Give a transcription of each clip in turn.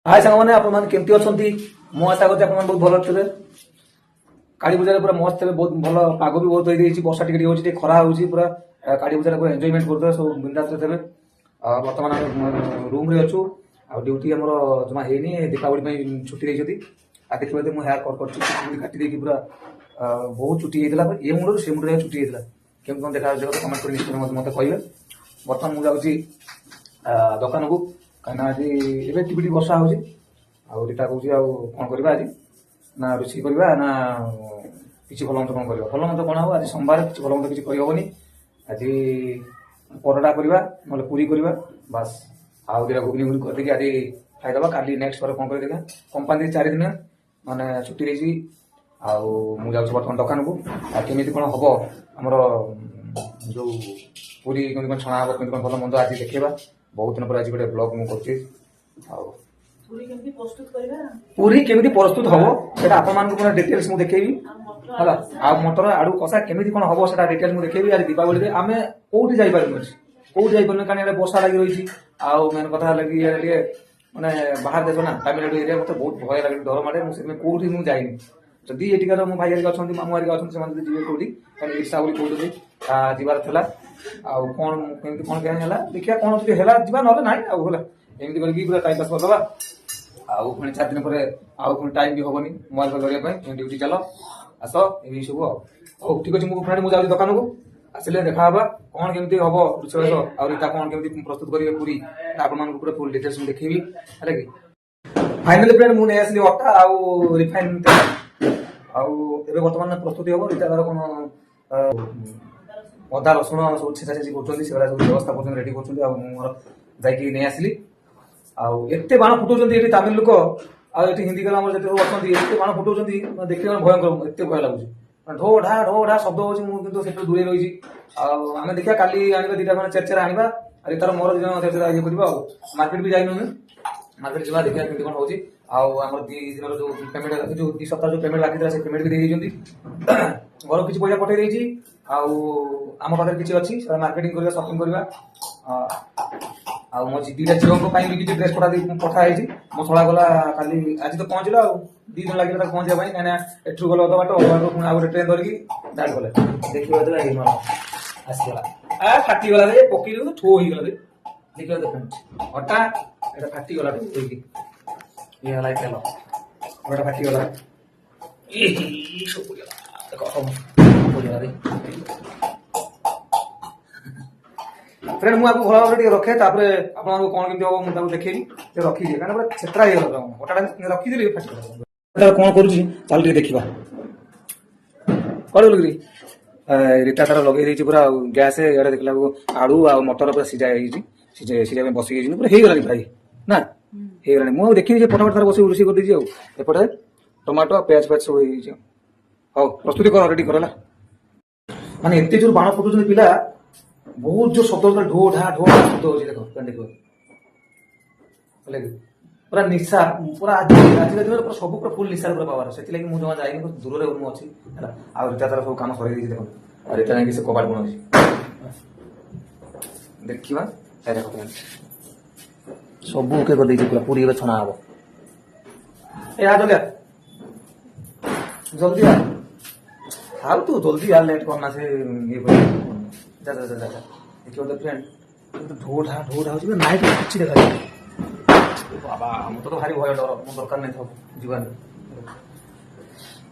हाय सांगने आपण केमती अछंती मो आशा करते आपण बहुत भलो थे काली पूजा पूरा मस्त थे बहुत भलो पाग भी बहुत होई वर्षा टिके होची टे खरा होची पूरा काली पूजा पूरा एन्जॉयमेंट करते सब बिंदास थे वर्तमान रूम रे अछु आ ड्यूटी हमर जमा हेनी दीपावली में छुट्टी देछती आ देखबे मु हेयर कट करछि काटी देकी पूरा बहुत छुट्टी हेतला ए मुंडो से मुंडो छुट्टी हेतला केम कोन देखा जगत कमेंट कर निश्चय मते कहबे वर्तमान मु जाउची दुकान को कहीं आज एवं टिपिटी वर्षा हो रीता कौन कौन करवा आज ना रोषे करवा ना किसी भल मत कौन कर भल मत कौन हम आज सोमवार किसी भल मत किसी करहबनी आज परोटा करवा ना पूरी करवा बास आउ दिटा घुगनी घुगनी करदे आज खाईदबा काली नेक्स्ट पर कौन कर देखा कंपानी 4 दिन माने छुट्टी रही मुझे बर्तमान दुकान को केमी कौन हम आमर जो पूरी कौन छणा हम कौन भल मंद आज देखा बहुत दिन पर आज गोटे ब्लॉग मुझे पूरी केमी प्रस्तुत हम से आपण पूरा डिटेल्स मुझे देखेबी है आ मटर आड़ू कषा केमी कौन हम से डिटेल्स मुझे देखेबी आज दीपावली में आम कौटी जापर कौटी जापर कारण वर्षा लगी रही मेन कथा लगे मैंने बाहर देश ना तामिलनाडु एरिया मत बहुत भय लगे डर मारे मुझे कौटी मुझे जाइनी जदि एटिकार मो भाई अच्छा मामू हरिका अच्छा से जी कौटी इच्छा बोली कहते जीवार था कौन केमती कौन क्या देखिए कौन है जा ना ना एमती करके पूरा टाइम पास करदे आउ 4 दिन पर आउ टाइम भी हेनी मोबाइल करने ड्यूटी चल आस ये सब आउ ठीक अच्छे मुझे दुकान को आसिले देखा कौन केमती हम रोषेई आईता कौन केमती प्रस्तुत करेंगे पूरी आपण पूरा फुल डिटेल्स देखी है कि फाइनाली फ्रेंड मुझे आसली अटा आउ रिफाइन तेल बर्तमान प्रस्तुति हम रीता तार कौन अदा रसुण सब छेचा छेची कर सब व्यवस्था कर रेडी कर नहीं आसली आते बाण फुटाऊँ ये तमिल लोक आठ हिंदी कला जो अच्छा बाण फुटाऊँ देखिए भयंकर एत भय लगुच ढो ढा शब्द हो दूरे रही आम देखा काली आने दीटा चेरचेरा आना तार मोर दिन चेरचेरा ये कर मार्केट भी जाइन मार्केट जा देखा केमती कौन होगी आम 2 दिन जो पेमेंट जो 2 सप्ताह जो पेमेंट लगी से पेमेंट भी दे घर किसी पैसा पठे देती आम पाखे किसी अच्छी मार्केटिंग करवा शॉपिंग करवा मो दीटा झील भी किसी ड्रेस पठाई मो छड़ा गला खाली आज तो पहुंचला 2 दिन लगे पहुंचा कहीं एठू गल अध बाट पुणी आ गए ट्रेन धरिकी डाट गले देखिए आसगला फाटीगला रे पकड़ ठो हो गला देखिए देख अटा ये फाटीगला ये है तेल अटा फाटीगला सब फ्रेंड मुझे भल भाव रखे आपको कौन केमती हम मुझे देखेबी रखी दिए कहना छेत्रा हटा रखीदी फाटी कौन कर देखा कौन लगी रीता तार लगे पूरा गैस इे देखला आलू आ मटर पूरा सीझा बस पूरा हो गला भाई ना हो गला मुझे देखी फटाफट तार बस रोषे कर दीजिए एपटे टमाटो प्याज फ्याज सब हो प्रस्तुति कर रेडी कर माने एत जोर बाण फुटाऊँ पिला बहुत जो शब्द ढो ढा शब्द हो देखो पूरा निशा पूरा आज दिन पूरा सब पूरा फुल निशा पूरा पावर से मुझे जमा जाए दूर अच्छी रीता तार सब कम सर देखो रीता नहीं से कबाट बना देखा देख सब ओके कर पूरा पूरी छना हम ए जल्दी जल्दी आ तू जल्दी आ लेट करना से ये जा जा जा जा देखिए तो फ्रेंड ढो ढा हो नाइट अच्छी देखा बाबा हम तो भारी भय डर मो दरकार नहीं था जीवन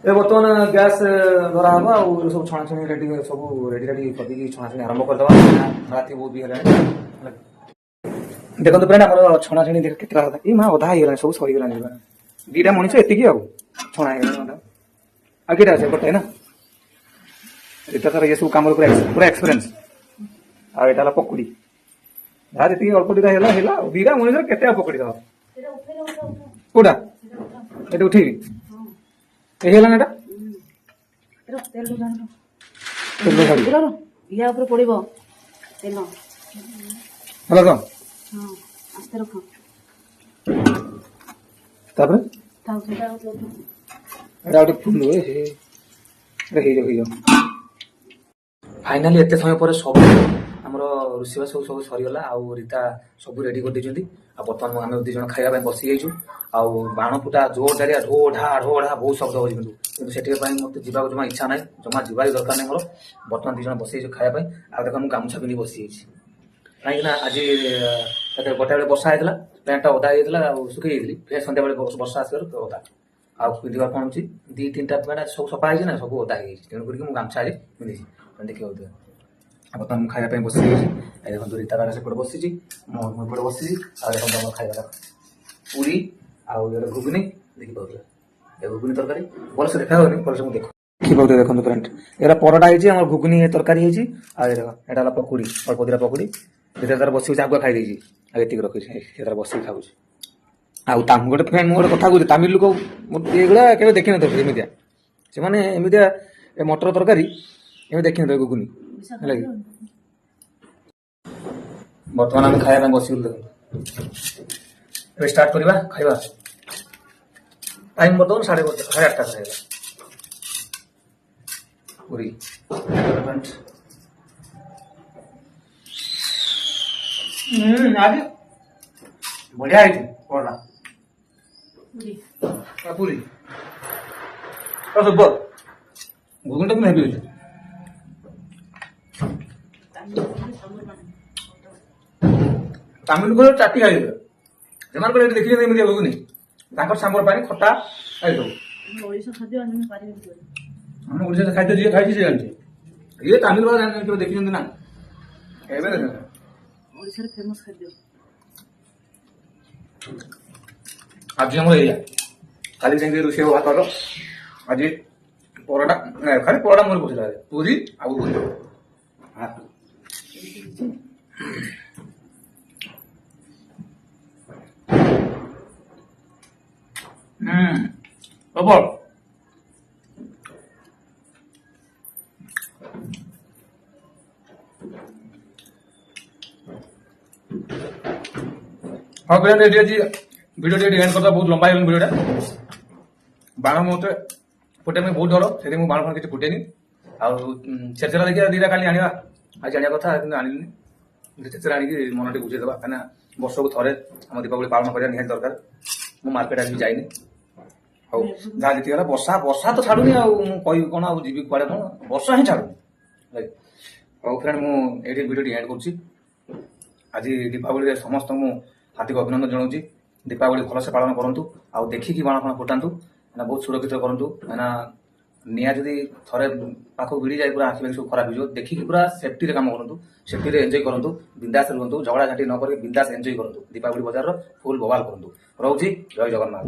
ए बर्तमान गैस धरा हम और सब छणाछणी रेडी सब रेडी करके छणाछणी आरंभ करदे रात बहुत भी है देखो फ्रेंड आम छणाछणी देख के ये माँ अधा हो सब सरीगला दीटा मनीष एति छणा आगे गोटे ना रीता तार ये सब कम पूरा एक्सपीरियंस आटा पकुड़ी जहाँ जी अल्प दीटा दीटा मनीष के पकुड़ी दब कौटा ये उठेबी ये या ऊपर पड़िबो तेल भल तो हां आस्ते रखो तापर ताऊ सेटा एटा उठे फुल हे फाइनाली एत समय पर सब ଆମର ରୋଷେଇବାସ ସବୁ ସରିଗଲା ଆଉ ରୀତା ସବୁ ରେଡି କରିଦେଇଛନ୍ତି। ଆଉ ବର୍ତ୍ତମାନ ଆମେ ଦି ଜଣ ଖାଇବା ପାଇଁ ବସି ଯାଇଛୁ। ଆଉ ବାଣ ଫୁଟା ଜୋରଦାରିଆ ଢୋ ଢା ବହୁତ ଶବ୍ଦ ହଉଛି କିନ୍ତୁ ସେଥିପାଇଁ ପାଇଁ ମତେ ଯିବାକୁ ଜମା ଇଚ୍ଛା ନାହିଁ, ଜମା ଯିବା ଦରକାର ନାହିଁ ମୋର। ବର୍ତ୍ତମାନ ଦି ଜଣ ବସି ଯାଇଛୁ ଖାଇବା ପାଇଁ। ଆଉ ଦେଖ ମୁଁ ଗାମୁଛା ପିନ୍ଧି ବସିଯାଇଛି କାହିଁକିନା ଆଜି ଗୋଟାଏ ବେଳେ ବର୍ଷା ହେଇଥିଲା, ପ୍ୟାଣ୍ଟଟା ଓଦା ହେଇଯାଇଥିଲା ଆଉ ଶୁଖେଇ ଯାଇଥିଲି। ଫେର ସନ୍ଧ୍ୟାବେଳେ ବର୍ଷା ଆସିବାରୁ ଓଦା ଆଉ ପିନ୍ଧିବା କଣ ହଉଛି 2-3ଟା ପ୍ୟାଣ୍ଟ ସବୁ ସଫା ହେଇଛି ନା, ସବୁ ଓଦା ହେଇଯାଇଛି। ତେଣୁ କରିକି ମୁଁ ଗାମୁଛା ଆଜି ପିନ୍ଧିଛି ଦେଖିବାକୁ ଦିଅ। ଆଉ ବର୍ତ୍ତମାନ ମୁଁ ଖାଇବା ପାଇଁ ବସି ଯାଇଛି। ଦେଖନ୍ତୁ ରୀତା ତାର ସେପଟେ ବସିଛି, ମୁଁ ଏପଟେ ବସିଛି। ଆଉ ଦେଖନ୍ତୁ ଆମର ଖାଇବା ପୁରୀ ଆଉ ଘୁଗୁନି ଦେଖିପାରୁଥିବେ। ଏ ଘୁଗୁନି ତରକାରୀ ଭଲସେ ଦେଖା ହଉନି, ଭଲସେ ମୁଁ ଦେଖିପାରୁଥିବେ। ଦେଖନ୍ତୁ ଫ୍ରେଣ୍ଡ ଏରା ପରଟା ହେଇଛି, ଆମର ଘୁଗୁନି ତରକାରୀ ହେଇଛି। ଆଉ ଏଟା ହେଲା ପକୁଡି, ଅଳ୍ପ ଦିଟା ପକୁଡି। ରୀତା ତାର ବସିଛି ଆଗୁଆ ଖାଇ ଦେଇଛି, ଆଉ ଏତିକି ରଖିଛି ସେ ତାର ବସିକି ଖାଉଛି। ଆଉ ଗୋଟେ ଫ୍ରେଣ୍ଡ ମୁଁ ଗୋଟେ କଥା କହୁଛି, ତାମିଲ ଲୋକ ଏଇଗୁଡ଼ା କେବେ ଦେଖିନଥିବେ ଏମିତିଆ। ସେମାନେ ଏମିତିଆ ମଟର ତରକାରୀ ଏମିତି ଦେଖିନଥିବେ ଘୁଗୁନି, ହେଲା କି। ବର୍ତ୍ତମାନ ଆମେ ଖାଇବା ପାଇଁ ବସିଗଲୁ। ଦେଖନ୍ତୁ ଏବେ ଷ୍ଟାର୍ଟ କରିବା ଖାଇବା। ଟାଇମ ବର୍ତ୍ତମାନ 8:30 ଖାଇବା ପୁରୀ। ଆଜି ବଢିଆ ହେଇଛି ପରଟା ପୁରୀ ସୁପର। ଘୁଗୁନିଟା କିନ୍ତୁ ହେଭି ହେଇଛି। ତାମିଲ ଚାଟି ଖାଇଦେବେ, ସେମାନଙ୍କର ଏଠି ଦେଖିଛନ୍ତି ଏମିତି ଘୁଗୁନି, ତାଙ୍କର ସାମ୍ବର ପାଣି ଖଟା ଖାଇଦେବୁ। ଓଡ଼ିଶା ଖାଦ୍ୟ ଆମେ ପାରିବି। ଆମ ଓଡ଼ିଶାରେ ଖାଦ୍ୟ ଯିଏ ଖାଇଛି ସେ ଜାଣିଛି। ଇଏ ତାମିଲ ବାଲା କେବେ ଦେଖିଛନ୍ତି ନା, ଏବେ ଦେଖ ଓଡ଼ିଶାରେ ଫେମସ୍ ଖାଦ୍ୟ। ଆଜି ଆମର ଏଇଆ, କାଲି ଯାଇକି ରୋଷେଇ ହବ ଭାତର। ଆଜି ପରଟା, ଖାଲି ପରଟା ମୋର ପଡିଥିଲା, ପୁରୀ ଆଉ ଘୁଗୁନି। ପ୍ରବଳ। ହଁ ଫ୍ରେଣ୍ଡ ଏଠି ଆଜି ଭିଡ଼ିଓ ଟିକେ ଏଣ୍ଡ କରିଦେବା, ବହୁତ ଲମ୍ବା ହେଇଗଲାଣି ଭିଡ଼ିଓଟା। ବାଣ ମତେ ଫୁଟେ ପାଇଁ ବହୁତ ଡର, ସେଥିପାଇଁ ମୁଁ ବାଣ ଫାଣ କିଛି ଫୁଟେନି। ଆଉ ଛେଚେରା ଦେଖିବା ଦିଟା କାଲି ଆଣିବା, ଆଜି ଆଣିବା କଥା କିନ୍ତୁ ଆଣିଲିନି। ଛେଚେରା ଆଣିକି ମନ ଟିକେ ବୁଝେଇଦେବା, କାହିଁକିନା ବର୍ଷକୁ ଥରେ ଆମ ଦୀପାବଳି ପାଳନ କରିବା ନିହାତି ଦରକାର। ମୁଁ ମାର୍କେଟ ଆଜି ଯାଇନି। ହଉ ଯାହା ଯେତିକି ହେଲା, ବର୍ଷା ତ ଛାଡୁନି ଆଉ ମୁଁ କହିବି କଣ, ଆଉ ଯିବି କୁଆଡେ କଣ, ବର୍ଷା ହିଁ ଛାଡୁନି। ହଉ ଫ୍ରେଣ୍ଡ ମୁଁ ଏଇଠି ଭିଡ଼ିଓଟି ଏଣ୍ଡ କରୁଛି। ଆଜି ଦୀପାବଳିରେ ସମସ୍ତଙ୍କୁ ମୁଁ ହାର୍ଦ୍ଦିକ ଅଭିନନ୍ଦନ ଜଣାଉଛି। ଦୀପାବଳି ଭଲସେ ପାଳନ କରନ୍ତୁ, ଆଉ ଦେଖିକି ବାଣ ଫାଣ ଫୁଟାନ୍ତୁ, ବହୁତ ସୁରକ୍ଷିତ କରନ୍ତୁ। କାହିଁକିନା ନିଆଁ ଯଦି ଥରେ ପାଖକୁ ଭିଡ଼ି ଯାଏ ପୁରା ଆଖି ସବୁ ଖରାପ ହେଇଯିବ। ଦେଖିକି ପୁରା ସେଫ୍ଟିରେ କାମ କରନ୍ତୁ, ସେଫ୍ଟିରେ ଏନ୍ଜୟ କରନ୍ତୁ, ବିନ୍ଦାସ ରୁହନ୍ତୁ, ଝଗଡ଼ା ଝାଣ୍ଟି ନ କରିକି ବିନ୍ଦାସ ଏନ୍ଜୟ କରନ୍ତୁ। ଦୀପାବଳି ବଜାରର ଫୁଲ ବବାଲ କରନ୍ତୁ। ରହୁଛି, ଜୟ ଜଗନ୍ନାଥ।